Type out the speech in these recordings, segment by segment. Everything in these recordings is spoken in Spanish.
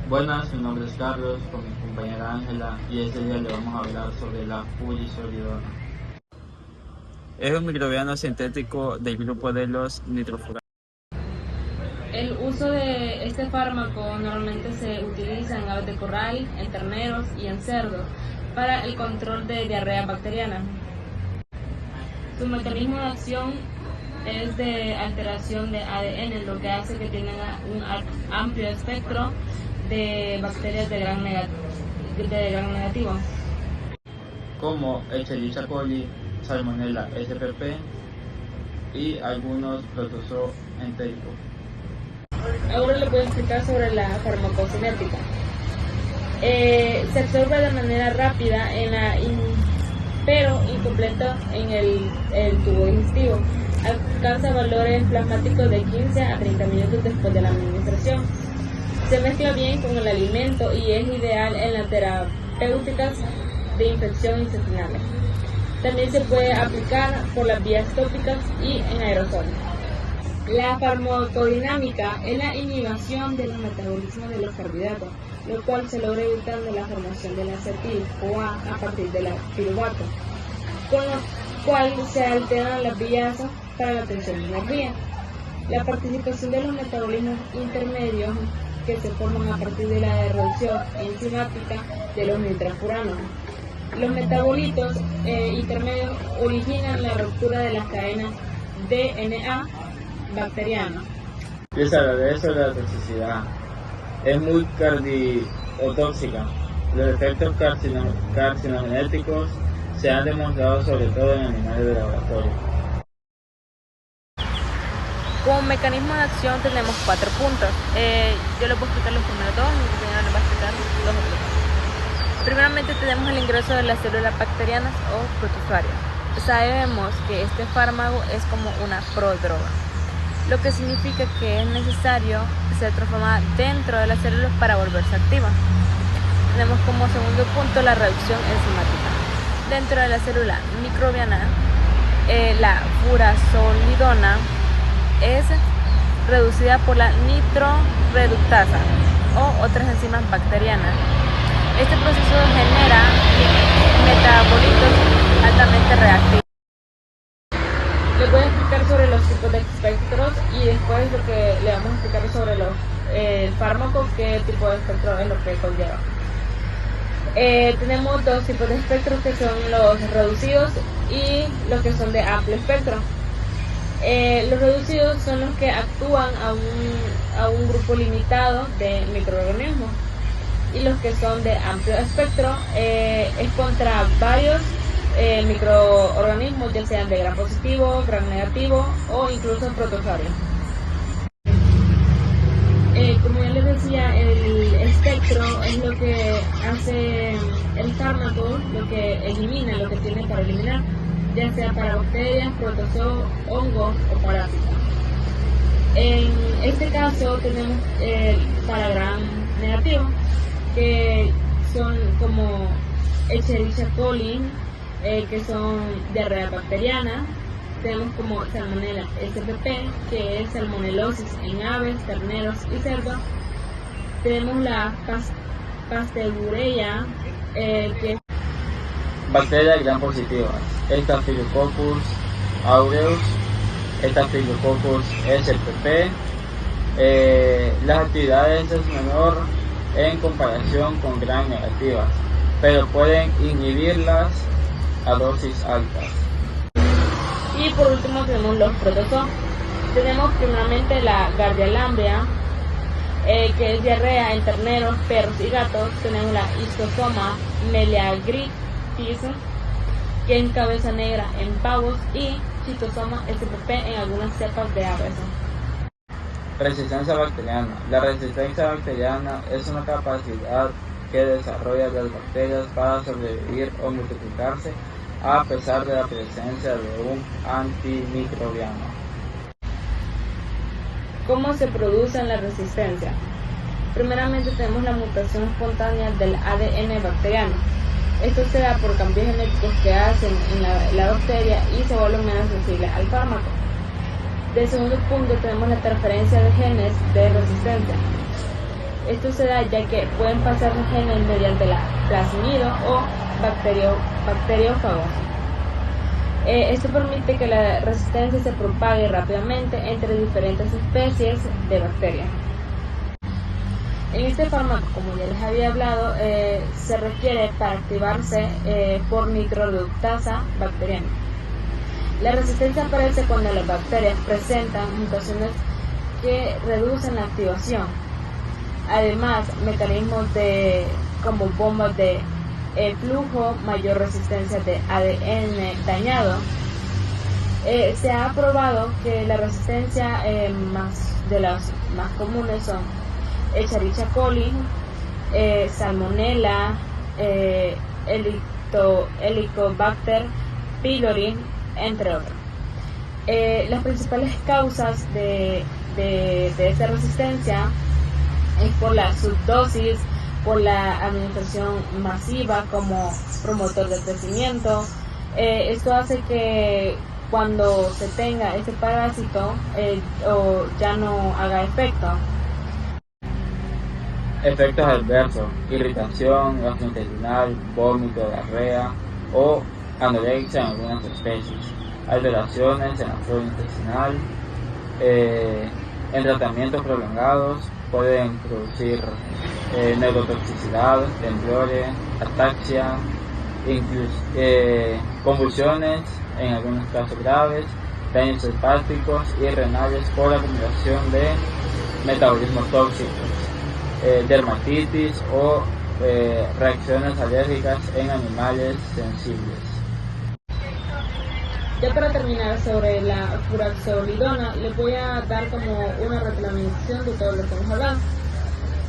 Buenas, mi nombre es Carlos, con mi compañera Ángela, y este día le vamos a hablar sobre la fulisolidona. Es un microbiano sintético del grupo de los nitrofuranos. El uso de este fármaco normalmente se utiliza en aves de corral, en terneros y en cerdos para el control de diarrea bacteriana. Su mecanismo de acción es de alteración de ADN, lo que hace que tenga un amplio espectro de bacterias de gran negativo. Como Escherichia coli, Salmonella spp y algunos protozoos entéricos. Ahora les voy a explicar sobre la farmacocinética. Se absorbe de manera rápida pero incompleta en el tubo digestivo. Alcanza valores plasmáticos de 15 a 30 minutos después de la administración. Se mezcla bien con el alimento y es ideal en las terapéuticas de infección intestinales. También se puede aplicar por las vías tópicas y en aerosoles. La farmacodinámica es la inhibición del metabolismo de los carbohidratos, lo cual se logra evitando la formación del acetil-CoA a partir del piruvato, con lo cual se alteran las vías para la obtención de energía. La participación de los metabolismos intermedios que se forman a partir de la reducción enzimática de los nitrofuranos. Los metabolitos intermedios originan la ruptura de las cadenas DNA bacteriana. Les hablaré sobre la toxicidad. Es muy cardiotóxica. Los efectos carcinogenéticos se han demostrado sobre todo en animales de laboratorio. Como mecanismo de acción tenemos 4 puntos. Yo les voy a explicar los primeros dos, mi compañero les va a explicar los otros dos. Primeramente tenemos el ingreso de las células bacterianas o protozoarias. Sabemos que este fármaco es como una prodroga, lo que significa que es necesario ser transformada dentro de las células para volverse activa. Tenemos como segundo punto la reducción enzimática. Dentro de la célula microbiana, la furazolidona es reducida por la nitroreductasa o otras enzimas bacterianas. Este proceso genera metabolitos altamente reactivos. Les voy a explicar sobre los tipos de espectros y después lo que le vamos a explicar sobre los fármacos, qué tipo de espectro es lo que conlleva. Tenemos dos tipos de espectros que son los reducidos y los que son de amplio espectro. Los reducidos son los que actúan a un grupo limitado de microorganismos, y los que son de amplio espectro es contra varios microorganismos, ya sean de gram positivo, gram negativo o incluso protozoarios. Como ya les decía, el espectro es lo que hace el fármaco, lo que elimina, lo que tiene para eliminar, ya sea para bacterias, protozoos, hongos o parásitos. En este caso tenemos para gram negativo, que son como Escherichia coli, que son diarrea bacteriana. Tenemos como Salmonella spp, que es salmonelosis en aves, terneros y cerdos. Tenemos la Pasteurella, que es Bacterias gram positivas: Staphylococcus aureus, Staphylococcus spp. Las actividades es menor en comparación con gram negativas, pero pueden inhibirlas a dosis altas. Y por último tenemos los protozoos. Tenemos primeramente la Gardia que es diarrea en terneros, perros y gatos. Tenemos la Histosoma meleagritis, que es cabeza negra en pavos, y Schistosoma spp en algunas cepas de aves. Resistencia bacteriana. La resistencia bacteriana es una capacidad que desarrollan las bacterias para sobrevivir o multiplicarse a pesar de la presencia de un antimicrobiano. ¿Cómo se produce la resistencia? Primeramente tenemos la mutación espontánea del ADN bacteriano. Esto se da por cambios genéticos que hacen en la bacteria y se vuelven menos sensibles al fármaco. De segundo punto tenemos la transferencia de genes de resistencia. Esto se da ya que pueden pasar genes mediante la plasmido o bacteriófagos. Esto permite que la resistencia se propague rápidamente entre diferentes especies de bacterias. En este fármaco, como ya les había hablado, se requiere para activarse por nitroreductasa bacteriana. La resistencia aparece cuando las bacterias presentan mutaciones que reducen la activación. Además, mecanismos como bombas de flujo, mayor resistencia de ADN dañado. Se ha probado que la resistencia de las más comunes son Escherichia coli, Salmonella, Helicobacter pylori, entre otros. Las principales causas de esta resistencia es por la subdosis, por la administración masiva como promotor de crecimiento. Esto hace que cuando se tenga este parásito o ya no haga efecto. Efectos adversos: irritación gastrointestinal, vómito, diarrea o anorexia en algunas especies, alteraciones en la flora intestinal. En tratamientos prolongados pueden producir neurotoxicidad, temblores, ataxia, convulsiones en algunos casos graves, daños hepáticos y renales por acumulación de metabolismos tóxicos, dermatitis o reacciones alérgicas en animales sensibles. Ya para terminar sobre la furaxolidona, les voy a dar como una reclamación de todo lo que hemos hablado.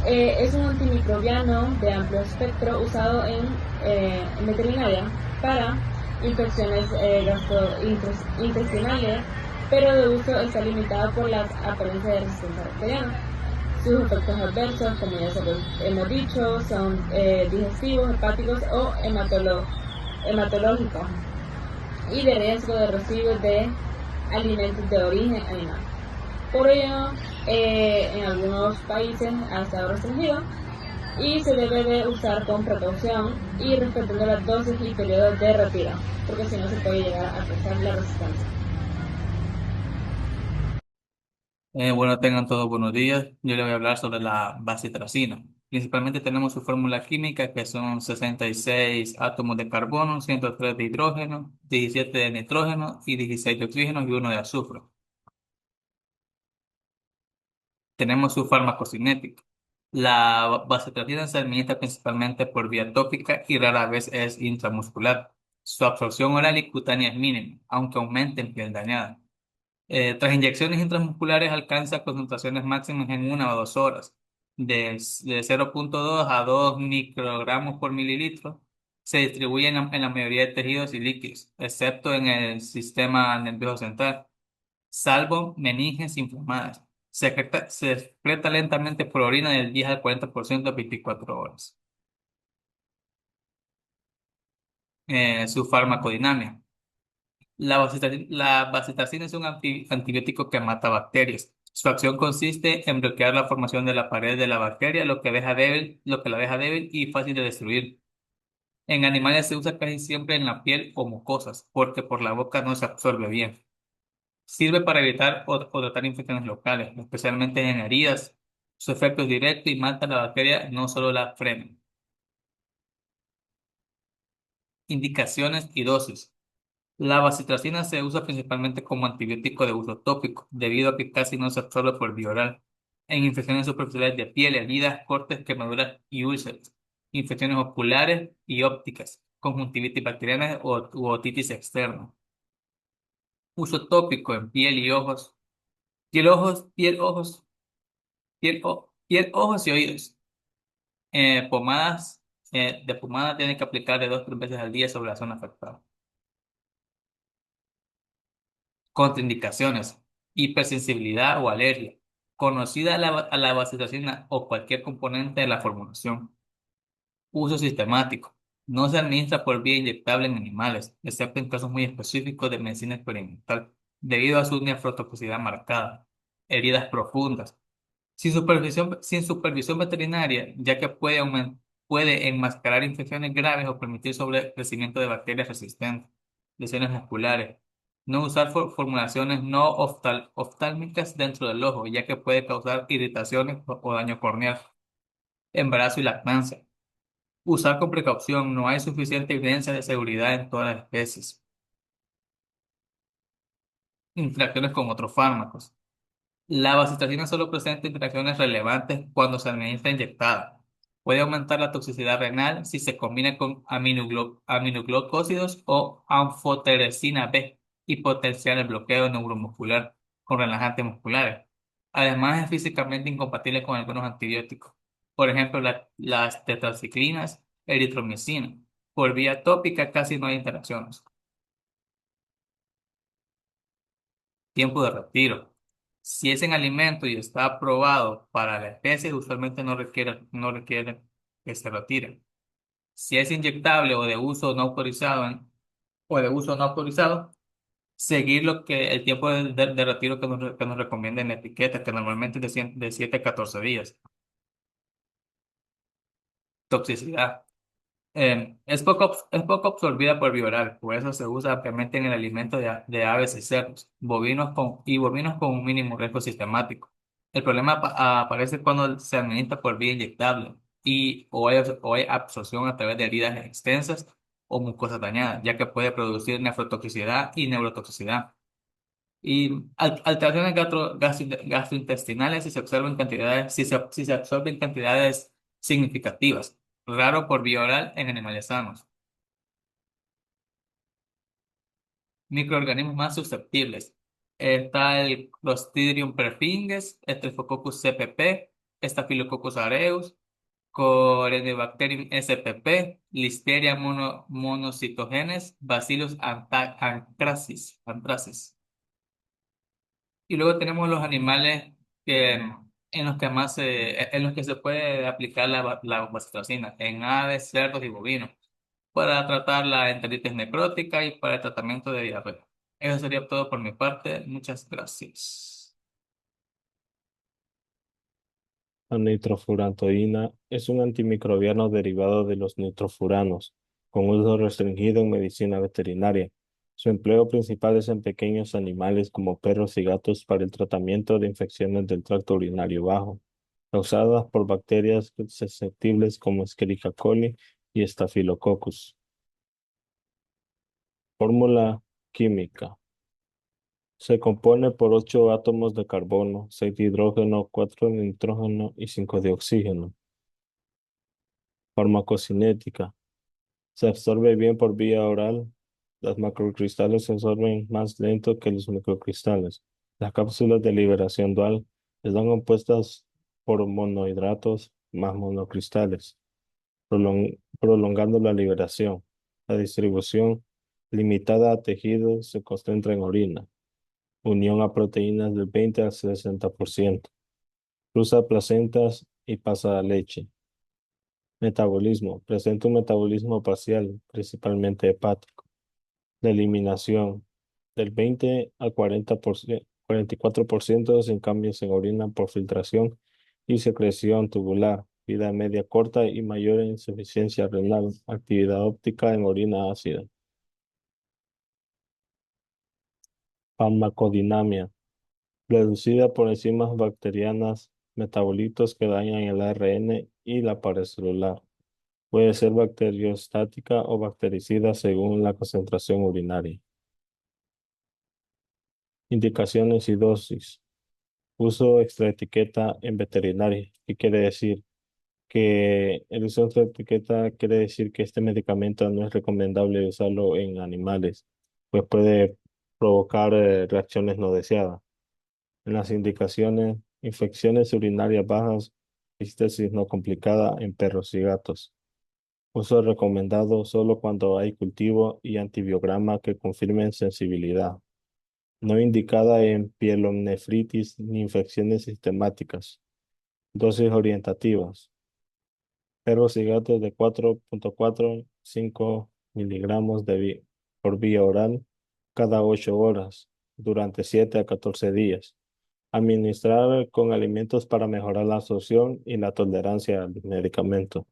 Es un antimicrobiano de amplio espectro usado en veterinaria para infecciones gastrointestinales, pero de uso está limitado por la apariencia de resistencia bacteriana. Sus efectos adversos, como ya se los hemos dicho, son digestivos, hepáticos o hematológicos y de riesgo de residuos de alimentos de origen animal. Por ello, en algunos países ha estado restringido y se debe de usar con precaución y respetando las dosis y periodos de retiro, porque si no se puede llegar a afectar la resistencia. Bueno, tengan todos buenos días. Yo les voy a hablar sobre la bacitracina. Principalmente tenemos su fórmula química, que son 66 átomos de carbono, 103 de hidrógeno, 17 de nitrógeno y 16 de oxígeno y 1 de azufre. Tenemos su farmacocinética. La bacitracina se administra principalmente por vía tópica y rara vez es intramuscular. Su absorción oral y cutánea es mínima, aunque aumente en piel dañada. Tras inyecciones intramusculares alcanza concentraciones máximas en 1 o 2 horas, de 0,2 a 2 microgramos por mililitro. Se distribuye en la mayoría de tejidos y líquidos, excepto en el sistema nervioso central, salvo meninges inflamadas. Se excreta lentamente por orina del 10 al 40% a 24 horas. Su farmacodinámica. La bacitracina es un antibiótico que mata bacterias. Su acción consiste en bloquear la formación de la pared de la bacteria, lo que la deja débil y fácil de destruir. En animales se usa casi siempre en la piel o mucosas, porque por la boca no se absorbe bien. Sirve para evitar o tratar infecciones locales, especialmente en heridas. Su efecto es directo y mata la bacteria, no solo la frena. Indicaciones y dosis. La bacitracina se usa principalmente como antibiótico de uso tópico, debido a que casi no se absorbe por vía oral, en infecciones superficiales de piel, heridas, cortes, quemaduras y úlceras, infecciones oculares y ópticas, conjuntivitis bacteriana u otitis externa. Uso tópico en piel y ojos, piel, ojos y oídos. Pomadas de pomada tienen que aplicar de 2 a 3 veces al día sobre la zona afectada. Contraindicaciones: hipersensibilidad o alergia, conocida a la bacitracina o cualquier componente de la formulación. Uso sistemático. No se administra por vía inyectable en animales, excepto en casos muy específicos de medicina experimental, debido a su nefrotoxicidad marcada. Heridas profundas. Sin supervisión veterinaria, ya que puede enmascarar infecciones graves o permitir sobrecrecimiento de bacterias resistentes, lesiones musculares. No usar formulaciones no oftálmicas dentro del ojo, ya que puede causar irritaciones o daño corneal. Embarazo y lactancia. Usar con precaución, no hay suficiente evidencia de seguridad en todas las especies. Interacciones con otros fármacos. La vasopresina solo presenta interacciones relevantes cuando se administra inyectada. Puede aumentar la toxicidad renal si se combina con aminoglucósidos o anfoteresina B y potenciar el bloqueo neuromuscular con relajantes musculares. Además, es físicamente incompatible con algunos antibióticos. Por ejemplo, las tetraciclinas, eritromicina. Por vía tópica casi no hay interacciones. Tiempo de retiro. Si es en alimento y está aprobado para la especie, usualmente no requiere que se retire. Si es inyectable o de uso no autorizado, seguir el tiempo de retiro que nos recomienda en la etiqueta, que normalmente es de 7 a 14 días. Toxicidad. Es poco absorbida por vía oral, por eso se usa ampliamente en el alimento de aves y cerdos, bovinos con un mínimo riesgo sistemático. El problema aparece cuando se administra por vía inyectable o hay absorción a través de heridas extensas o mucosas dañadas, ya que puede producir nefrotoxicidad y neurotoxicidad. Y alteraciones gastrointestinales si se absorben cantidades significativas, raro por vía oral en animales sanos. Microorganismos más susceptibles. Está el Clostridium perfringens, Staphylococcus CPP, Staphylococcus aureus, Corynebacterium SPP, Listeria monocytogenes, Bacillus anthracis. Y luego tenemos los animales que, en los que se puede aplicar la vasopresina, en aves, cerdos y bovinos, para tratar la enteritis necrótica y para el tratamiento de diarrea. Eso sería todo por mi parte. Muchas gracias. La nitrofurantoína es un antimicrobiano derivado de los nitrofuranos, con uso restringido en medicina veterinaria. Su empleo principal es en pequeños animales como perros y gatos para el tratamiento de infecciones del tracto urinario bajo, causadas por bacterias susceptibles como Escherichia coli y Staphylococcus. Fórmula química. Se compone por 8 átomos de carbono, 6 de hidrógeno, 4 de nitrógeno y 5 de oxígeno. Farmacocinética. Se absorbe bien por vía oral. Los macrocristales se absorben más lento que los microcristales. Las cápsulas de liberación dual están compuestas por monohidratos más monocristales, prolongando la liberación. La distribución limitada a tejidos se concentra en orina. Unión a proteínas del 20 al 60%. Cruza placentas y pasa a leche. Metabolismo. Presenta un metabolismo parcial, principalmente hepático. La eliminación del 20 al 40%, 44% sin cambios en orina por filtración y secreción tubular. Vida media corta y mayor insuficiencia renal. Actividad óptica en orina ácida. Farmacodinamia. Reducida por enzimas bacterianas, metabolitos que dañan el ARN y la pared celular. Puede ser bacteriostática o bactericida según la concentración urinaria. Indicaciones y dosis. Uso extraetiqueta en veterinaria. ¿Qué quiere decir? Que el uso extraetiqueta quiere decir que este medicamento no es recomendable usarlo en animales, pues puede provocar reacciones no deseadas. En las indicaciones, infecciones urinarias bajas, estesis no complicada en perros y gatos. Uso recomendado solo cuando hay cultivo y antibiograma que confirmen sensibilidad. No indicada en pielonefritis ni infecciones sistemáticas. Dosis orientativas. Perros y gatos de 4,4-5 miligramos por vía oral cada 8 horas durante 7 a 14 días. Administrar con alimentos para mejorar la absorción y la tolerancia al medicamento.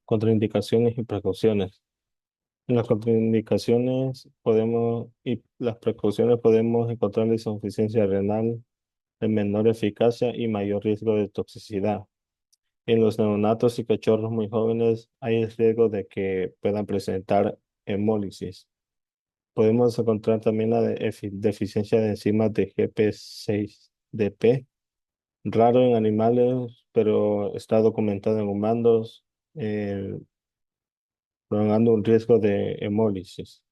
Contraindicaciones y precauciones. En las contraindicaciones y las precauciones podemos encontrar la insuficiencia renal de menor eficacia y mayor riesgo de toxicidad. En los neonatos y cachorros muy jóvenes hay el riesgo de que puedan presentar hemólisis. Podemos encontrar también la deficiencia de enzimas de GP6DP, raro en animales, pero está documentado en humanos, eh, prolongando un riesgo de hemólisis.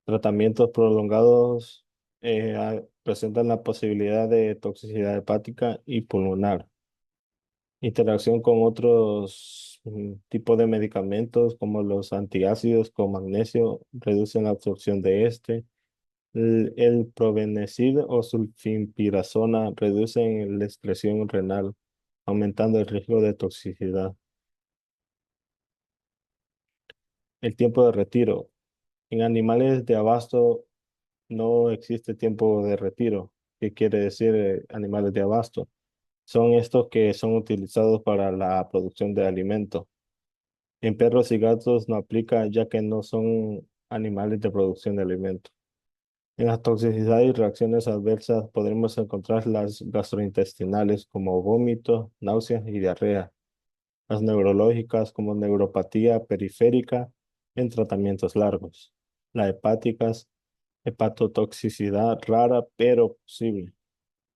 Tratamientos prolongados presentan la posibilidad de toxicidad hepática y pulmonar. Interacción con otros tipos de medicamentos como los antiácidos con magnesio reducen la absorción de este. El probenecid o sulfimpirazona reducen la excreción renal, aumentando el riesgo de toxicidad. El tiempo de retiro. En animales de abasto no existe tiempo de retiro. ¿Qué quiere decir animales de abasto? Son estos que son utilizados para la producción de alimentos. En perros y gatos no aplica ya que no son animales de producción de alimentos. En las toxicidades y reacciones adversas podremos encontrar las gastrointestinales como vómitos, náuseas y diarrea. Las neurológicas como neuropatía periférica en tratamientos largos. Las hepáticas, hepatotoxicidad rara pero posible.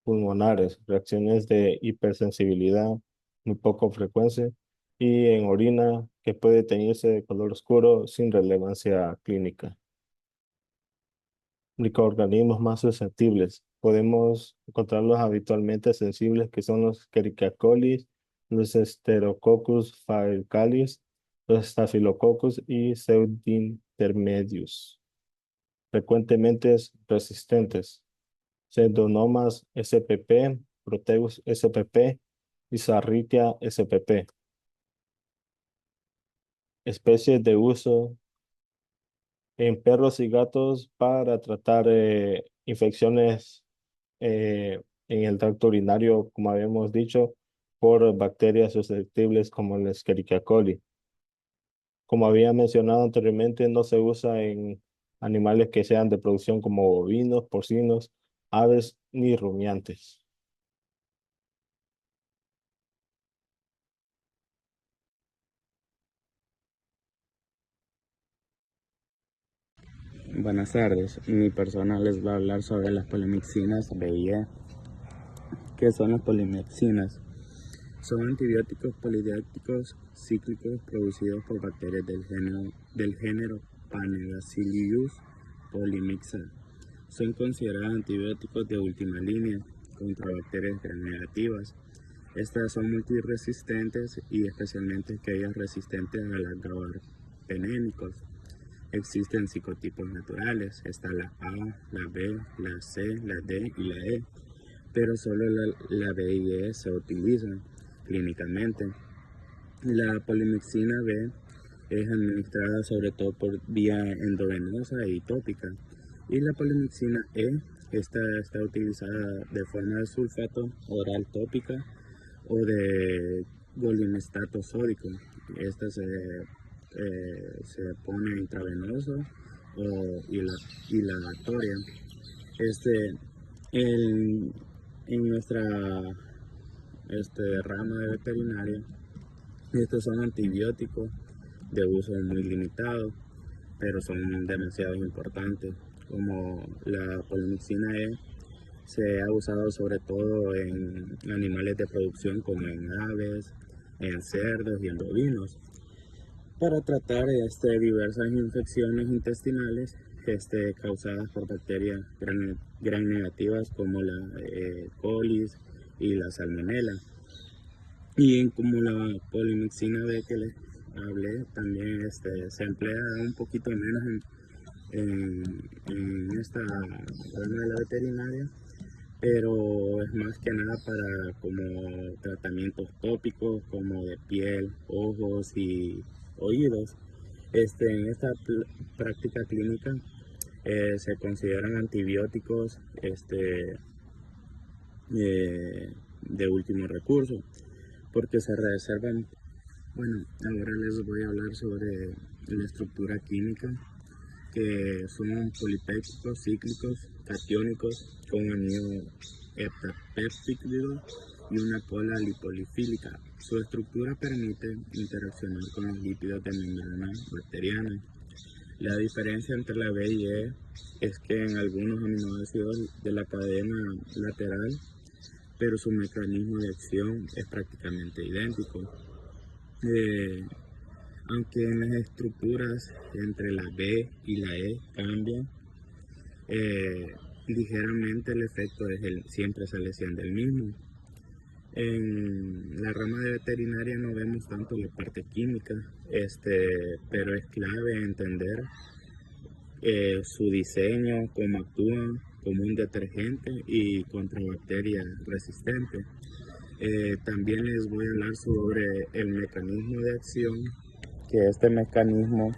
Pulmonares, reacciones de hipersensibilidad muy poco frecuente y en orina que puede teñirse de color oscuro sin relevancia clínica. Microorganismos más susceptibles. Podemos encontrarlos habitualmente sensibles que son los Escherichia coli, los Enterococcus faecalis, los Staphylococcus y Pseudointermedius. Frecuentemente resistentes. Pseudomonas spp, Proteus spp y Sarritia spp. Especies de uso en perros y gatos para tratar infecciones en el tracto urinario, como habíamos dicho, por bacterias susceptibles como el Escherichia coli. Como había mencionado anteriormente, no se usa en animales que sean de producción como bovinos, porcinos, aves ni rumiantes. Buenas tardes, mi persona les va a hablar sobre las polimixinas B y E. ¿Qué son las polimixinas? Son antibióticos polidíacticos cíclicos producidos por bacterias del género Panebacillus polymyxa. Son considerados antibióticos de última línea contra bacterias gram negativas. Estas son multiresistentes y especialmente aquellas resistentes a los gabapenténicos. Existen psicotipos naturales, está la A, la B, la C, la D y la E, pero solo la B y E se utilizan clínicamente. La polimixina B es administrada sobre todo por vía endovenosa y tópica, y la polimixina E está utilizada de forma de sulfato oral tópica o de golimestato sódico. Esta se pone intravenoso o hilatoria. En nuestra rama de veterinaria, estos son antibióticos de uso muy limitado, pero son demasiado importantes, como la polimixina E. Se ha usado sobre todo en animales de producción como en aves, en cerdos y en bovinos, para tratar diversas infecciones intestinales causadas por bacterias gram negativas como la colis y la salmonella. Y como la polimixina B que les hablé, también se emplea un poquito menos en esta rama de la veterinaria, pero es más que nada para como tratamientos tópicos como de piel, ojos y oídos. En esta práctica clínica Se consideran antibióticos de último recurso porque se reservan. Bueno, ahora les voy a hablar sobre la estructura química, que son polipéptidos cíclicos catiónicos con anillo heptapéptido y una cola lipolifílica. Su estructura permite interaccionar con los lípidos de membrana bacteriana. La diferencia entre la B y E es que en algunos aminoácidos de la cadena lateral, pero su mecanismo de acción es prácticamente idéntico. Aunque en las estructuras entre la B y la E cambian ligeramente, el efecto siempre sale siendo el mismo. En la rama de veterinaria no vemos tanto la parte química, pero es clave entender su diseño, cómo actúan como un detergente y contra bacterias resistentes. También les voy a hablar sobre el mecanismo de acción, que este mecanismo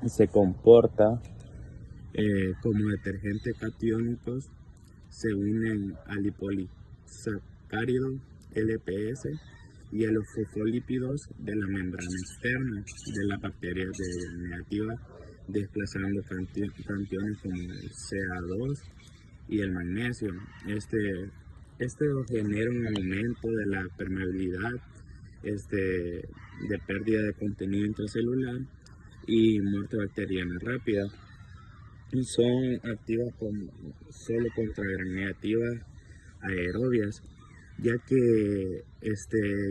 se comporta como detergentes catiónicos, se unen al liposacárido LPS y a los fosfolípidos de la membrana externa de las bacterias de gram negativa, desplazando cationes como el Ca2 y el magnesio. Esto genera un aumento de la permeabilidad, de pérdida de contenido intracelular y muerte bacteriana rápida. Son activas solo contra gram negativas aerobias, ya que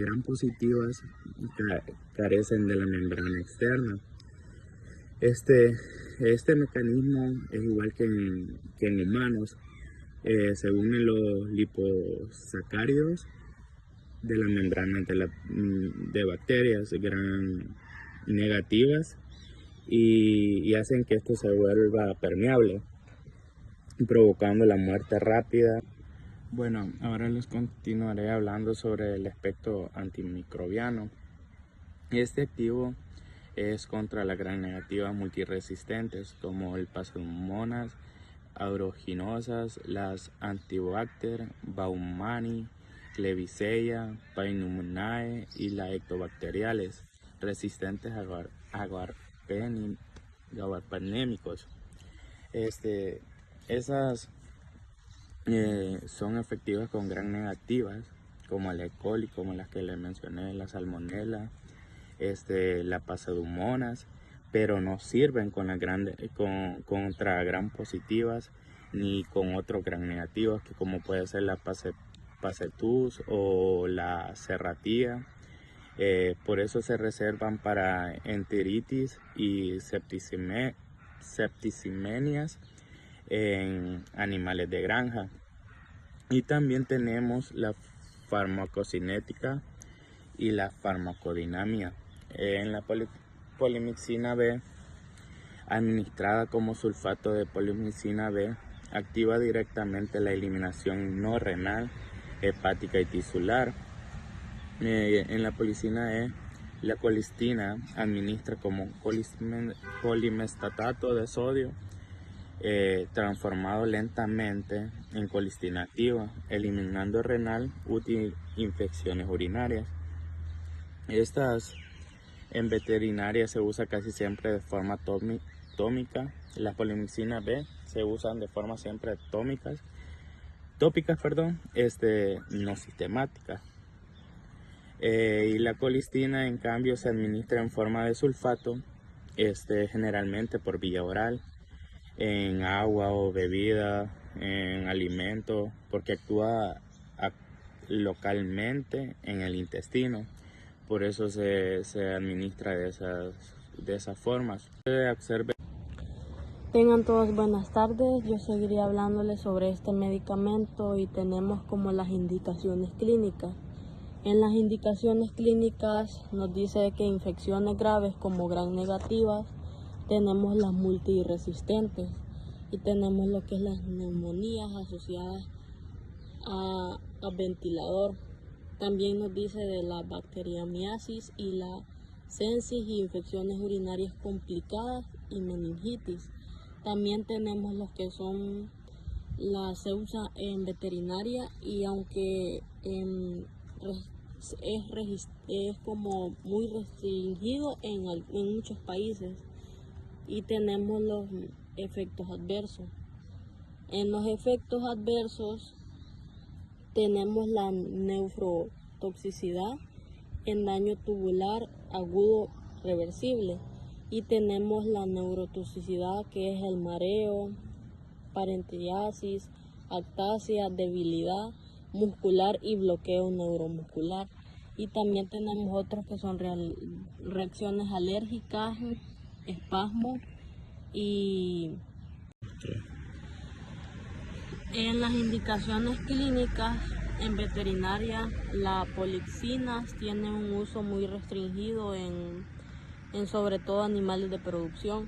gram positivas carecen de la membrana externa. Este mecanismo es igual que en humanos. Se unen los liposacáridos de la membrana de bacterias gram negativas y hacen que esto se vuelva permeable, provocando la muerte rápida. Bueno, ahora les continuaré hablando sobre el aspecto antimicrobiano. Este activo es contra las gram negativas multiresistentes como el Pseudomonas aeruginosa, las Antibacter, Baumannii, Klebsiella, Pneumoniae y las ectobacteriales resistentes a gabarpanémicos. Esas son efectivas con gram negativas, como el E. coli, como las que les mencioné, la salmonella, la Pseudomonas, pero no sirven contra gram positivas ni con otros gram negativos, que como puede ser la Pacetus o la Serratia. Por eso se reservan para enteritis y septicemenias en animales de granja. Y también tenemos la farmacocinética y la farmacodinamia. En la polimixina B, administrada como sulfato de polimixina B, activa directamente la eliminación no renal, hepática y tisular. En la policina E, la colistina administra como colimestatato de sodio, transformado lentamente en colistina activa, eliminando renal útil infecciones urinarias. Estas en veterinaria se usa casi siempre de forma tópica. Las polimixina B se usan de forma siempre tópicas, no sistemáticas. Y la colistina en cambio se administra en forma de sulfato, generalmente por vía oral, en agua o bebida, en alimento, porque actúa localmente en el intestino. Por eso se administra de esas formas. Tengan todos buenas tardes. Yo seguiré hablándoles sobre este medicamento y tenemos como las indicaciones clínicas. En las indicaciones clínicas nos dice que infecciones graves como gram negativas, tenemos las multiresistentes y tenemos lo que es las neumonías asociadas a ventilador. También nos dice de la bacteriamiasis y la sepsis y infecciones urinarias complicadas y meningitis. También tenemos los que son se usa en veterinaria y aunque es como muy restringido en muchos países. Y tenemos los efectos adversos. En los efectos adversos tenemos la nefrotoxicidad en daño tubular agudo reversible y tenemos la neurotoxicidad que es el mareo, parenteriasis, ataxia, debilidad muscular y bloqueo neuromuscular. Y también tenemos otros que son reacciones alérgicas, espasmos y en las indicaciones clínicas en veterinaria la polixinas tiene un uso muy restringido en sobre todo animales de producción,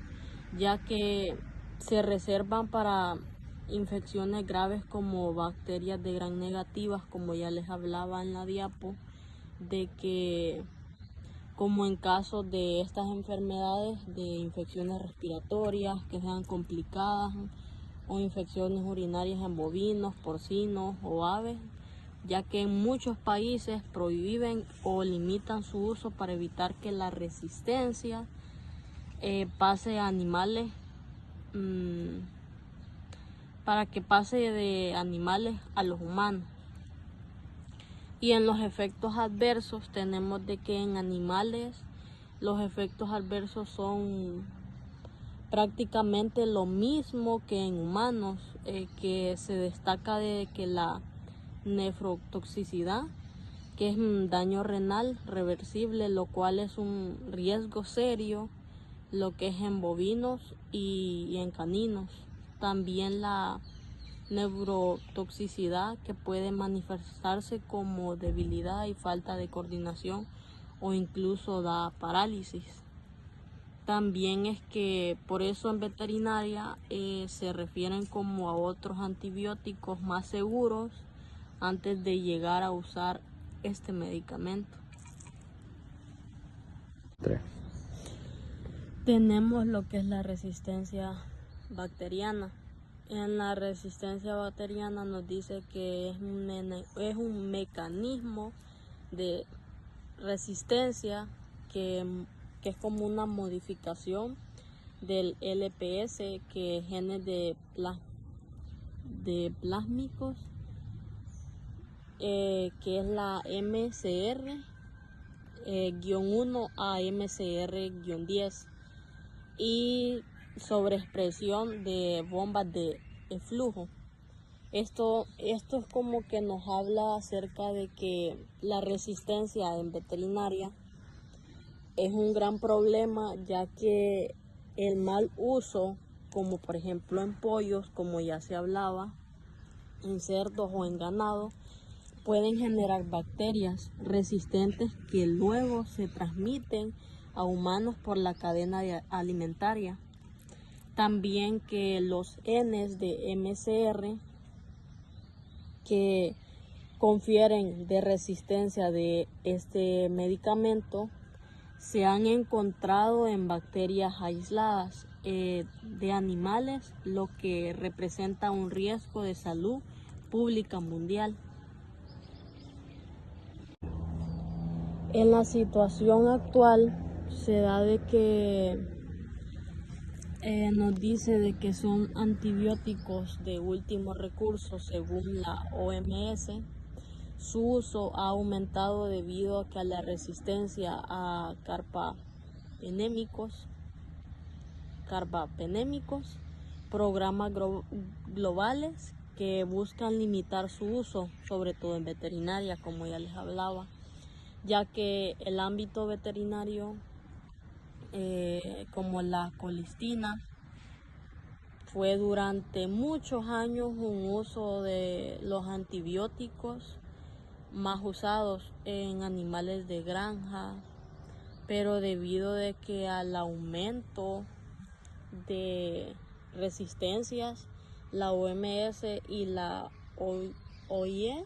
ya que se reservan para infecciones graves como bacterias de gram negativas, como ya les hablaba en la diapo, de que como en casos de estas enfermedades de infecciones respiratorias que sean complicadas o infecciones urinarias en bovinos, porcinos o aves, ya que en muchos países prohíben o limitan su uso para evitar que la resistencia pase a animales, para que pase de animales a los humanos. Y en los efectos adversos tenemos de que en animales los efectos adversos son prácticamente lo mismo que en humanos, que se destaca de que la nefrotoxicidad, que es un daño renal reversible, lo cual es un riesgo serio, lo que es en bovinos y en caninos. También la neurotoxicidad, que puede manifestarse como debilidad y falta de coordinación o incluso da parálisis. También es que por eso en veterinaria se refieren como a otros antibióticos más seguros antes de llegar a usar este medicamento. 3. Tenemos lo que es la resistencia bacteriana. En la resistencia bacteriana nos dice que es un mecanismo de resistencia que es como una modificación del LPS, que es genes de plásmicos, que es la MCR-1 a MCR-10 y sobreexpresión de bombas de flujo. Esto es como que nos habla acerca de que la resistencia en veterinaria es un gran problema, ya que el mal uso, como por ejemplo en pollos, como ya se hablaba, en cerdos o en ganado, pueden generar bacterias resistentes que luego se transmiten a humanos por la cadena alimentaria. También que los Ns de MCR que confieren de resistencia de este medicamento se han encontrado en bacterias aisladas de animales, lo que representa un riesgo de salud pública mundial. En la situación actual se da de que nos dice de que son antibióticos de último recurso según la OMS. Su uso ha aumentado debido a que la resistencia a carbapenémicos, programas globales que buscan limitar su uso, sobre todo en veterinaria, como ya les hablaba, ya que el ámbito veterinario, como la colistina, fue durante muchos años un uso de los antibióticos más usados en animales de granja, pero debido de que al aumento de resistencias, la OMS y la OIE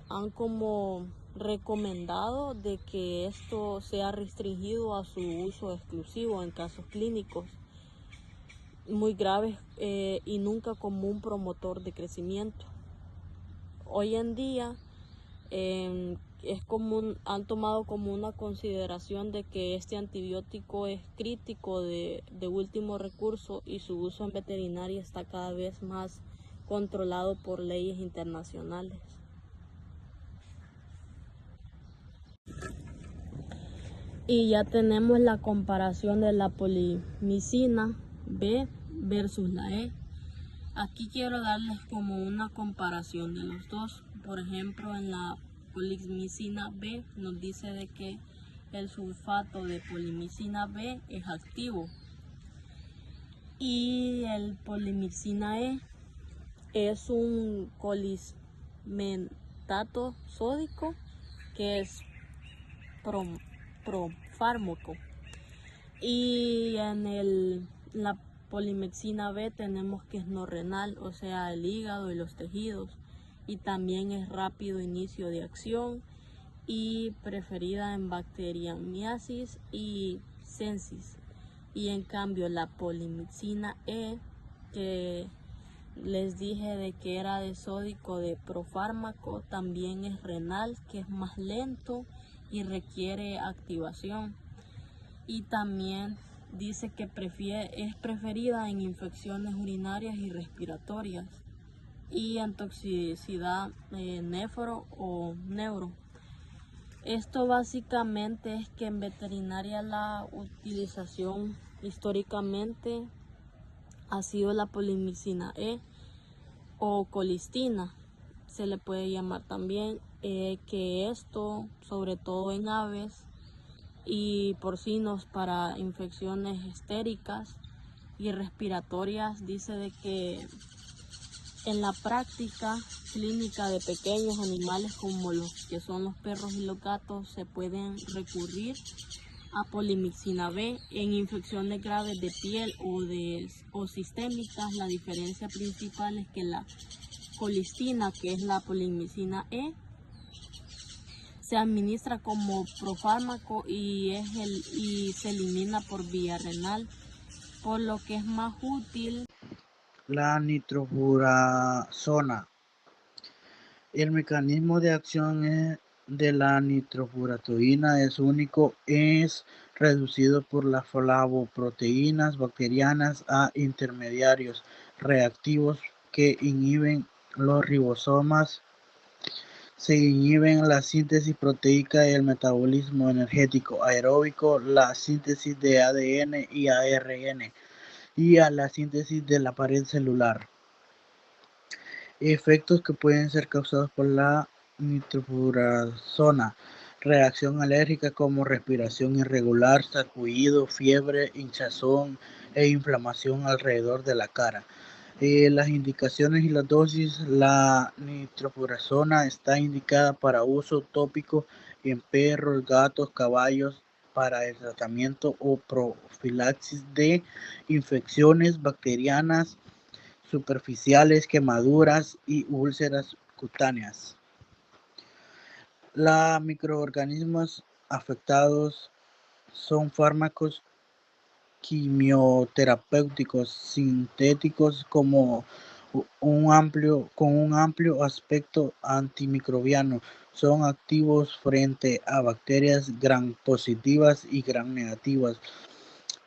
han como recomendado de que esto sea restringido a su uso exclusivo en casos clínicos. muy graves y nunca como un promotor de crecimiento. Hoy en día es han tomado como una consideración de que este antibiótico es crítico de último recurso y su uso en veterinaria está cada vez más controlado por leyes internacionales. Y ya tenemos la comparación de la polimicina B versus la E. Aquí quiero darles como una comparación de los dos. Por ejemplo, en la polimicina B nos dice de que el sulfato de polimicina B es activo y el polimicina E es un colismetato sódico que es profármaco. Y la polimexina B tenemos que es no renal, o sea, el hígado y los tejidos, y también es rápido inicio de acción y preferida en bacteriamiasis y sepsis. Y en cambio la polimexina E, que les dije de que era de sódico de profármaco, también es renal, que es más lento y requiere activación. Y también dice que es preferida en infecciones urinarias y respiratorias y en toxicidad nefro o neuro. Esto básicamente es que en veterinaria la utilización históricamente ha sido la polimicina E o colistina, se le puede llamar también, que esto sobre todo en aves y porcinos para infecciones estéricas y respiratorias. Dice de que en la práctica clínica de pequeños animales como los que son los perros y los gatos se pueden recurrir a polimicina B. En infecciones graves de piel o sistémicas, la diferencia principal es que la colistina, que es la polimicina E, se administra como profármaco y se elimina por vía renal, por lo que es más útil. La nitrofurazona. El mecanismo de acción de la nitrofuratoína es único, es reducido por las flavoproteínas bacterianas a intermediarios reactivos que inhiben los ribosomas. Se inhiben la síntesis proteica y el metabolismo energético aeróbico, la síntesis de ADN y ARN y a la síntesis de la pared celular. Efectos que pueden ser causados por la nitrofurazona: reacción alérgica como respiración irregular, sarpullido, fiebre, hinchazón e inflamación alrededor de la cara. Las indicaciones y las dosis. La nitrofurazona está indicada para uso tópico en perros, gatos, caballos para el tratamiento o profilaxis de infecciones bacterianas superficiales, quemaduras y úlceras cutáneas. Los microorganismos afectados son fármacos quimioterapéuticos sintéticos con un amplio aspecto antimicrobiano. Son activos frente a bacterias gram positivas y gram negativas,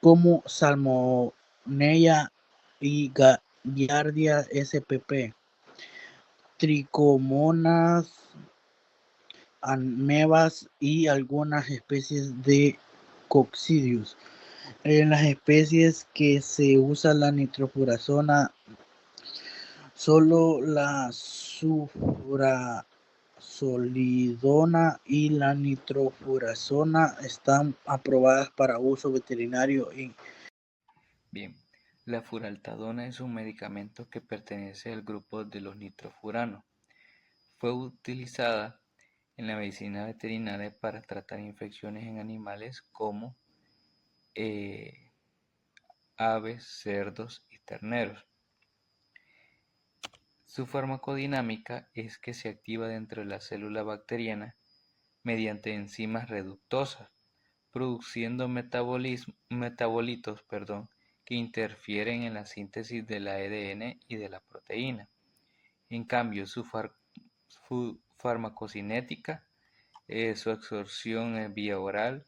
como Salmonella y Giardia spp, tricomonas, amebas y algunas especies de coccidios. En las especies que se usa la nitrofurazona, solo la sulfasolidona y la nitrofurazona están aprobadas para uso veterinario. Bien, la furaltadona es un medicamento que pertenece al grupo de los nitrofuranos. Fue utilizada en la medicina veterinaria para tratar infecciones en animales como aves, cerdos y terneros. Su farmacodinámica es que se activa dentro de la célula bacteriana mediante enzimas reductosas, produciendo metabolitos que interfieren en la síntesis del ADN y de la proteína. En cambio, su farmacocinética, su absorción es vía oral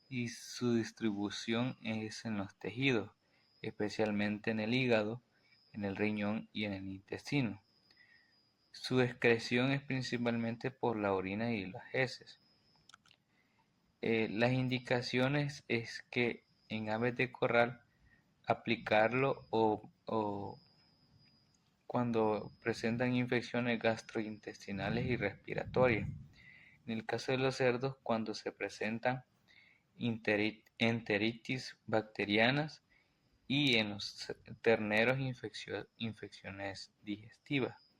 y su distribución es en los tejidos, especialmente en el hígado, en el riñón y en el intestino. Su excreción es principalmente por la orina y las heces. Las indicaciones es que en aves de corral aplicarlo o cuando presentan infecciones gastrointestinales y respiratorias. En el caso de los cerdos, cuando se presentan enteritis bacterianas, y en los terneros infecciones digestivas.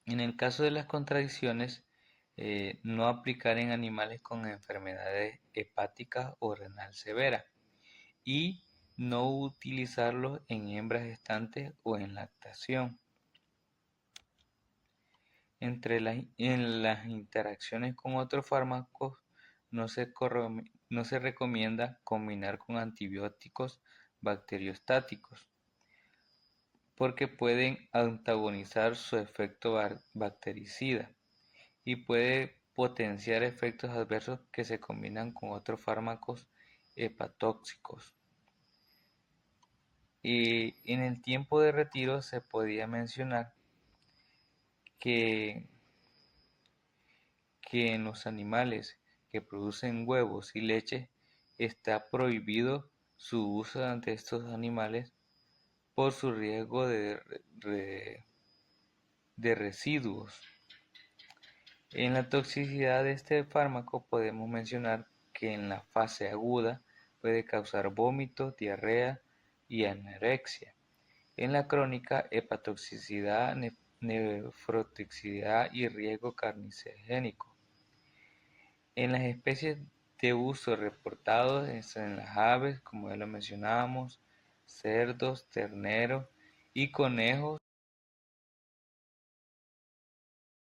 En el caso de las contracciones, no aplicar en animales con enfermedades hepáticas o renal severa y no utilizarlos en hembras gestantes o en lactación. En las interacciones con otros fármacos no se recomienda combinar con antibióticos bacteriostáticos porque pueden antagonizar su efecto bactericida y puede potenciar efectos adversos que se combinan con otros fármacos hepatóxicos. Y en el tiempo de retiro se podía mencionar que en los animales que producen huevos y leche está prohibido su uso ante estos animales por su riesgo de residuos. En la toxicidad de este fármaco podemos mencionar que en la fase aguda puede causar vómitos, diarrea y anorexia. En la crónica, hepatotoxicidad, nefrotoxicidad y riesgo carcinogénico. En las especies de uso reportados en las aves, como ya lo mencionábamos, cerdos, terneros y conejos,